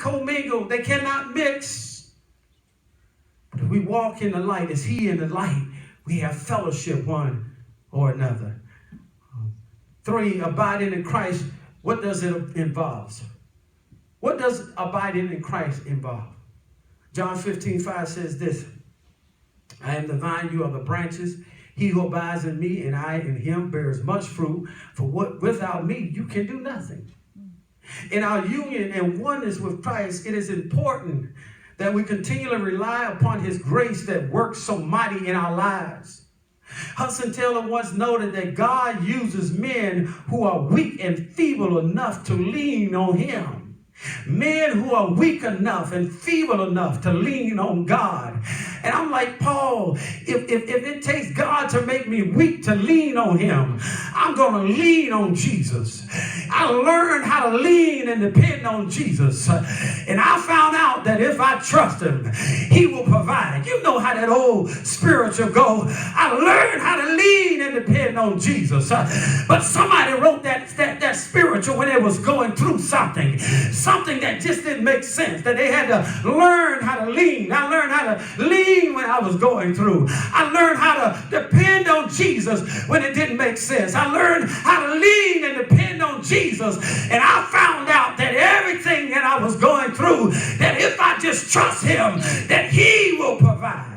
commingle. They cannot mix. But if we walk in the light as he in the light, we have fellowship one or another. 3, abiding in Christ. What does it involve? What does abiding in Christ involve? John 15:5 says this. I am the vine, you are the branches. He who abides in me and I in him bears much fruit. For without me, you can do nothing. In our union and oneness with Christ, it is important that we continually rely upon his grace that works so mighty in our lives. Hudson Taylor once noted that God uses men who are weak and feeble enough to lean on him. Men who are weak enough and feeble enough to lean on God. And I'm like, Paul, if it takes God to make me weak to lean on him, I'm going to lean on Jesus. I learned how to lean and depend on Jesus. And I found out that if I trust him, he will provide. You know how that old spiritual go. I learned how to lean and depend on Jesus. But somebody wrote that spiritual when they was going through something that just didn't make sense, that they had to learn how to lean. I learned how to lean when I was going through. I learned how to depend on Jesus when it didn't make sense. I learned how to lean and depend on Jesus, and I found out that everything that I was going through, that if I just trust him, that he will provide.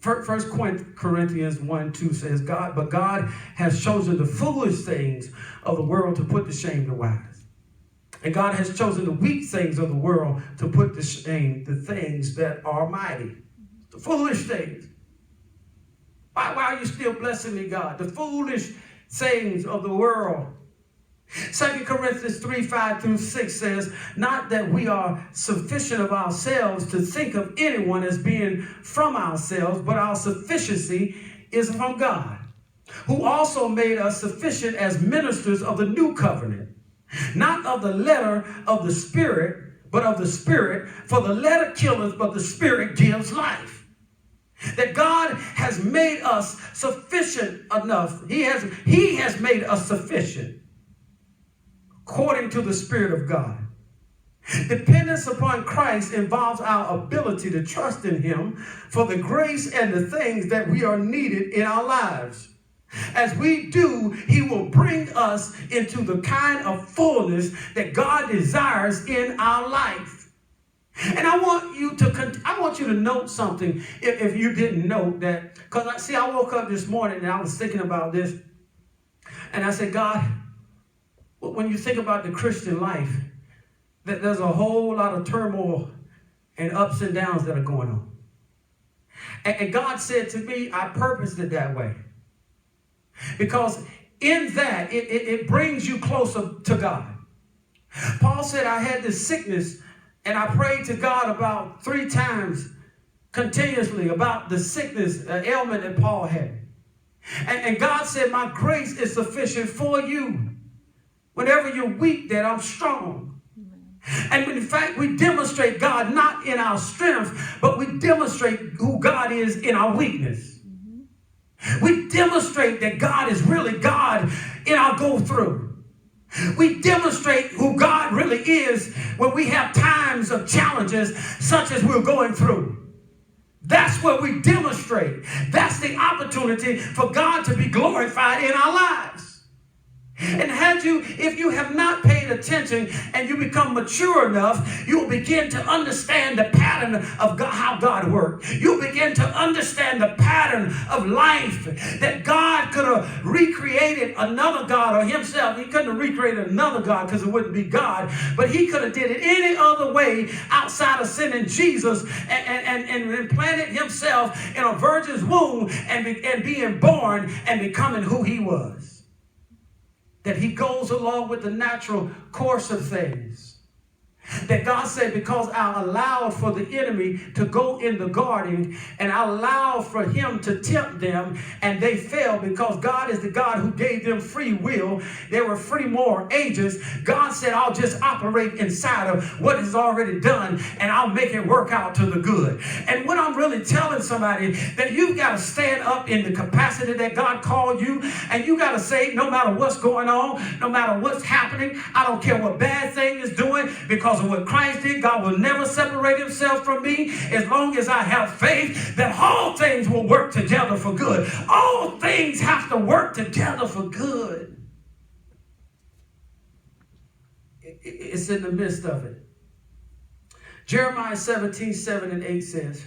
1 Corinthians 1:2 says, but God has chosen the foolish things of the world to put to shame the wise. And God has chosen the weak things of the world to put to shame the things that are mighty. The foolish things. Why are you still blessing me, God? The foolish things of the world. 2 Corinthians 3:5-6 says, not that we are sufficient of ourselves to think of anyone as being from ourselves, but our sufficiency is from God, who also made us sufficient as ministers of the new covenant, not of the letter of the Spirit, but of the Spirit. For the letter killeth, but the Spirit gives life. That God has made us sufficient enough. He has made us sufficient according to the Spirit of God. Dependence upon Christ involves our ability to trust in him for the grace and the things that we are needed in our lives. As we do, he will bring us into the kind of fullness that God desires in our life. And I want you to note something if you didn't know that. Because I woke up this morning and I was thinking about this. And I said, God, when you think about the Christian life, that there's a whole lot of turmoil and ups and downs that are going on. And God said to me, I purposed it that way. Because in that, it brings you closer to God. Paul said, I had this sickness, and I prayed to God about 3 times continuously about the sickness, ailment that Paul had. And God said, my grace is sufficient for you. Whenever you're weak, that I'm strong. And in fact, we demonstrate God not in our strength, but we demonstrate who God is in our weakness. We demonstrate that God is really God in our go-through. We demonstrate who God really is when we have times of challenges such as we're going through. That's what we demonstrate. That's the opportunity for God to be glorified in our lives. And if you have not paid attention and you become mature enough, you'll begin to understand the pattern of God, how God works. You'll begin to understand the pattern of life, that God could have recreated another God or himself. He couldn't have recreated another God because it wouldn't be God, but he could have did it any other way outside of sending Jesus and implanted himself in a virgin's womb and being born and becoming who he was. That he goes along with the natural course of things. That God said, because I allowed for the enemy to go in the garden and I allowed for him to tempt them and they fell, because God is the God who gave them free will. They were free moral agents. God said, I'll just operate inside of what is already done and I'll make it work out to the good. And when I'm really telling somebody that you've got to stand up in the capacity that God called you, and you got to say, no matter what's going on, no matter what's happening, I don't care what bad thing is doing, because of what Christ did, God will never separate himself from me as long as I have faith that all things will work together for good. All things have to work together for good. It's in the midst of it. Jeremiah 17:7-8 says,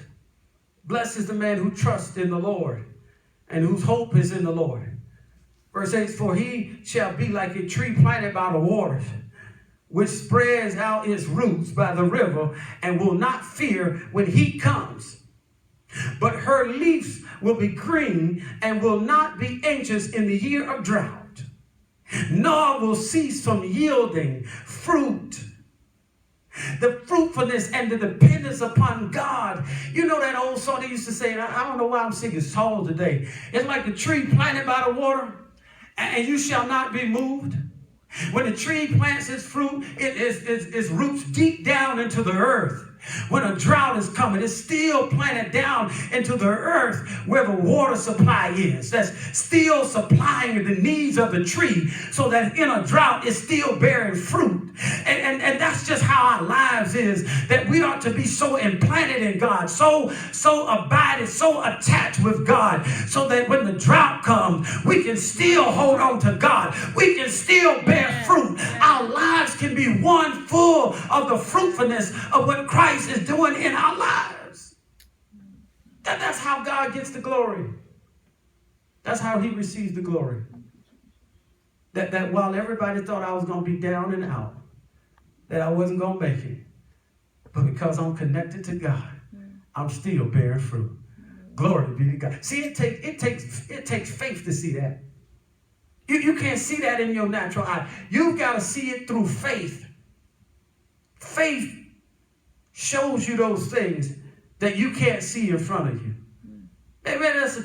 blessed is the man who trusts in the Lord and whose hope is in the Lord. Verse 8, for he shall be like a tree planted by the waters, which spreads out its roots by the river and will not fear when heat comes. But her leaves will be green and will not be anxious in the year of drought, nor will cease from yielding fruit. The fruitfulness and the dependence upon God. You know that old song they used to say, and I don't know why I'm singing songs today. It's like the tree planted by the water, and you shall not be moved. When the tree plants its fruit, its roots deep down into the earth. When a drought is coming, it's still planted down into the earth where the water supply is. That's still supplying the needs of the tree, so that in a drought it's still bearing fruit. And that's just how our lives is, that we ought to be so implanted in God, so abided, so attached with God, so that when the drought comes, we can still hold on to God. We can still bear fruit. Our lives can be one full of the fruitfulness of what Christ is doing in our lives. That's how God gets the glory. That's how he receives the glory. That while everybody thought I was going to be down and out, that I wasn't going to make it, but because I'm connected to God, I'm still bearing fruit. Glory be to God. See, it takes faith to see that. You can't see that in your natural eye. You've got to see it through faith. Faith shows you those things that you can't see in front of you. Maybe that's a